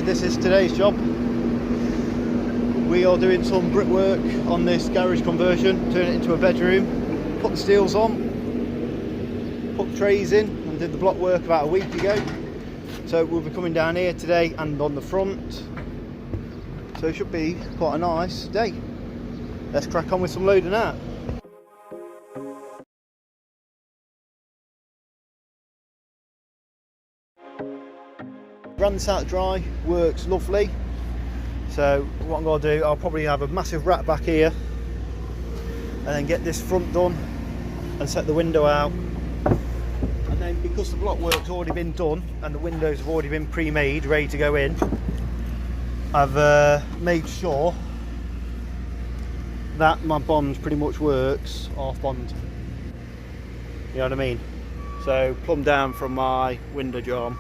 This is today's job. We are doing some brickwork on this garage conversion, turn it into a bedroom, put the steels on, put the trays in, and did the block work about a week ago. So we'll be coming down here today and on the front. So it should be quite a nice day. Let's crack on with some loading out. Ran this out dry, works lovely. So what I'm going to do, I'll probably have a massive rack back here and then get this front done and set the window out. And then because the block work's already been done and the windows have already been pre-made, ready to go in, I've made sure that my bond pretty much works off bond. You know what I mean? So plumb down from my window jamb,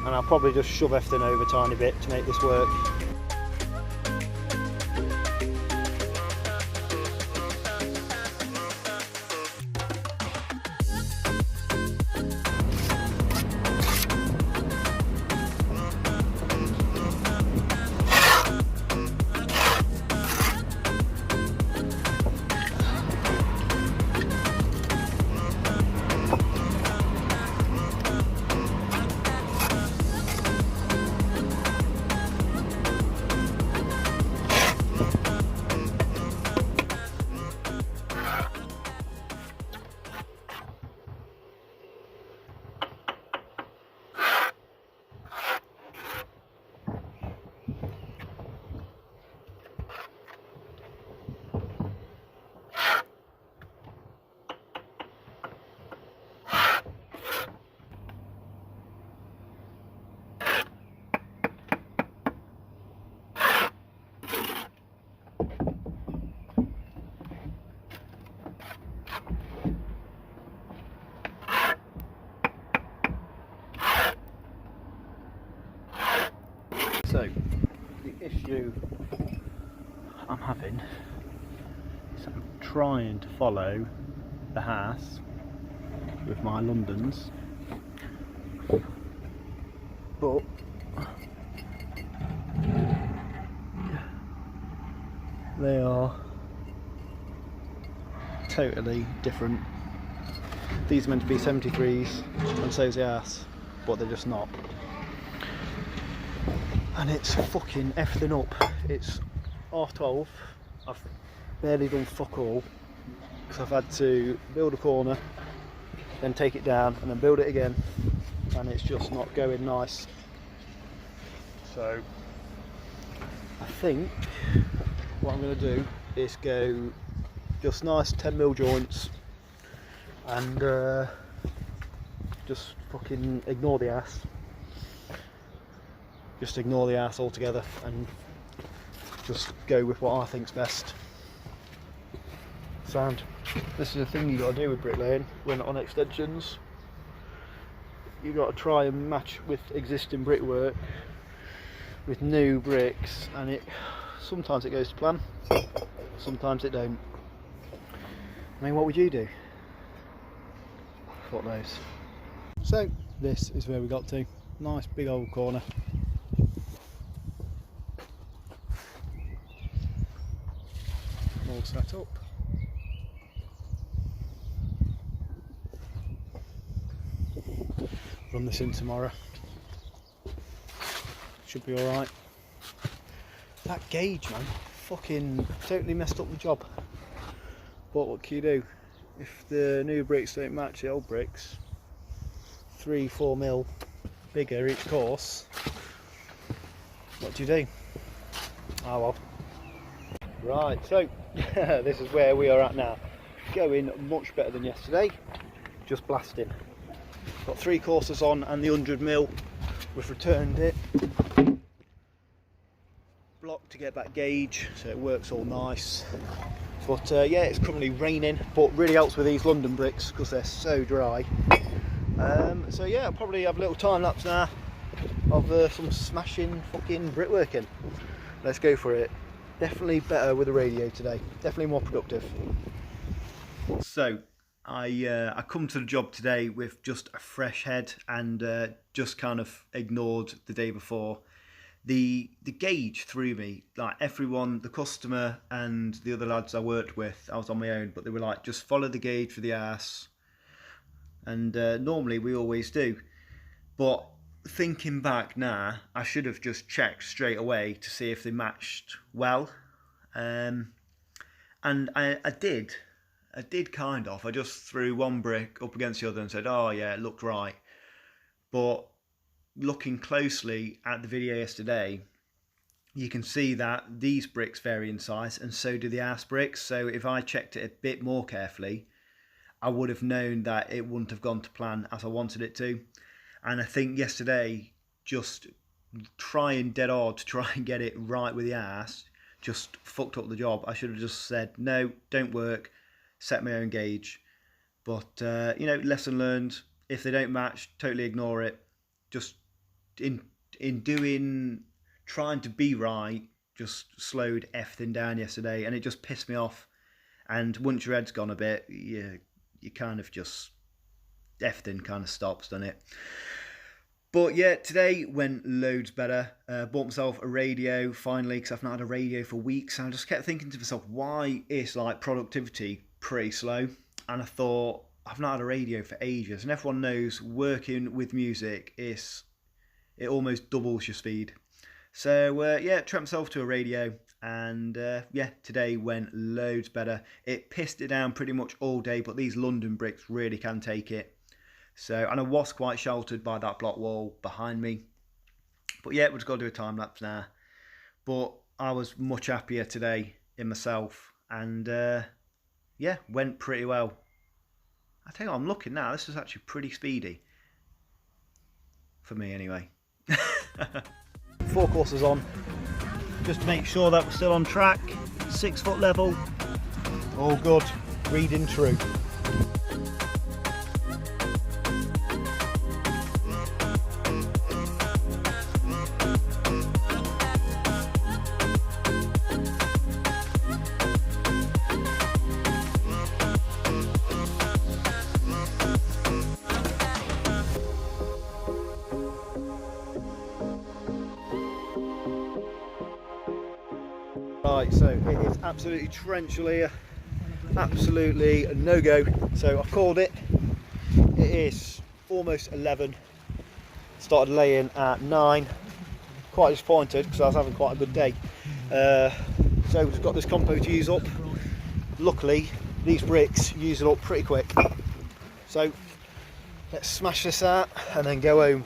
and I'll probably just shove everything over a tiny bit to make this work. So, the issue I'm having is I'm trying to follow the house with my Londons, but they are totally different. These are meant to be 73s and so's the house, but they're just not. And it's fucking everything up. It's 12:30. I've barely done fuck all because I've had to build a corner, then take it down, and then build it again, and it's just not going nice. So I think what I'm going to do is go just nice 10mm joints and just fucking ignore the ass. Just ignore the ass altogether and just go with what I think's best. Sound. This is the thing you got to do with bricklaying when on extensions. You got to try and match with existing brickwork with new bricks, and sometimes it goes to plan, sometimes it don't. I mean, what would you do? Fuck knows. So this is where we got to. Nice big old corner. All set up. Run this in tomorrow. Should be alright. That gauge, man, fucking totally messed up the job. But what can you do? If the new bricks don't match the old bricks, 3-4mm bigger each course, what do you do? Oh well. Right, so this is where we are at now. Going much better than yesterday, just blasting. Got 3 courses on and the 100mm. We've returned it. Block to get that gauge, so it works all nice. But yeah, it's currently raining, but really helps with these London bricks because they're so dry. So yeah, I'll probably have a little time lapse now of some smashing fucking brickworking. Let's go for it. Definitely better with the radio today. Definitely more productive. So I come to the job today with just a fresh head and just kind of ignored the day before. the gauge threw me. Like everyone, the customer and the other lads I worked with, I was on my own, but they were like, just follow the gauge for the arse. And normally we always do. But thinking back now, I should have just checked straight away to see if they matched well. And I did. I did kind of. I just threw one brick up against the other and said, oh yeah, it looked right. But looking closely at the video yesterday, you can see that these bricks vary in size and so do the arse bricks. So if I checked it a bit more carefully, I would have known that it wouldn't have gone to plan as I wanted it to. And I think yesterday, just trying dead hard to try and get it right with the arse, just fucked up the job. I should have just said, no, don't work, set my own gauge. But, you know, lesson learned. If they don't match, totally ignore it. Just in trying to be right, just slowed everything down yesterday, and it just pissed me off. And once your head's gone a bit, you kind of just, everything kind of stops, doesn't it? But yeah, today went loads better. Bought myself a radio finally, because I've not had a radio for weeks. And I just kept thinking to myself, why is like productivity pretty slow? And I thought, I've not had a radio for ages. And everyone knows working with music it almost doubles your speed. So yeah, treated myself to a radio, and yeah, today went loads better. It pissed it down pretty much all day, but these London bricks really can take it. So, and I was quite sheltered by that block wall behind me. But yeah, we've just got to do a time lapse now. But I was much happier today in myself, and yeah, went pretty well. I tell you what, I'm looking now, this is actually pretty speedy. For me anyway. 4 courses on, just to make sure that we're still on track. 6 foot level, all good, reading true. Right, so it is absolutely torrential here, absolutely a no-go, so I've called it. It is almost 11, started laying at 9, quite disappointed because I was having quite a good day. So we've just got this compo to use up. Luckily these bricks use it up pretty quick, so let's smash this out and then go home.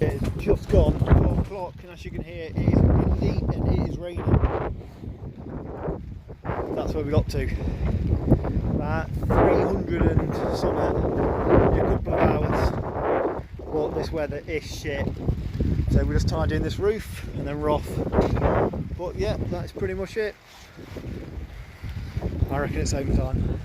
It's just gone 12 o'clock, and as you can hear, it is windy and it is raining. That's where we got to. About 300 and something in a couple of hours. But this weather is shit. So we're just tidying this roof and then we're off. But yeah, that's pretty much it. I reckon it's home time.